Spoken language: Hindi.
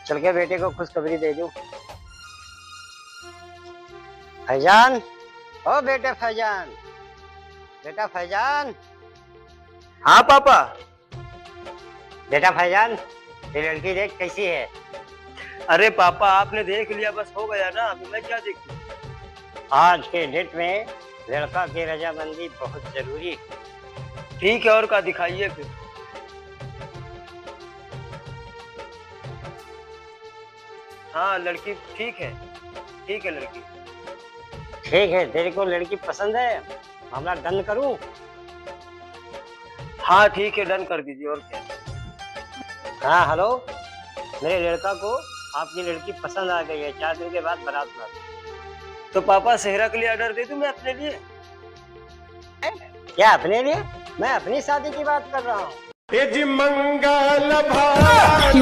चल के बेटे को खुशखबरी दे दूं। फैजान, ओ बेटे फैजान, बेटा फैजान। हाँ पापा। बेटा फैजान, ये लड़की देख कैसी है। अरे पापा आपने देख लिया बस हो गया ना, अभी मैं क्या देखूं। आज के डेट में लड़का की रजामंदी बहुत जरूरी है। ठीक है, और क्या दिखाइए फिर। हाँ लड़की ठीक है, ठीक है लड़की। ठीक है, तेरे को लड़की पसंद है, मामला डन करूं। हाँ ठीक है, डन कर दीजिए, और क्या। हाँ हेलो, मेरे लड़का को आपकी लड़की पसंद आ गई है, 4 दिन के बाद बारात ला दो। तो पापा सेहरा के लिए ऑर्डर दे दूं मैं अपने लिए। क्या अपने लिए? मैं अपनी शादी की बात कर रहा हूँ। मंगल भाई।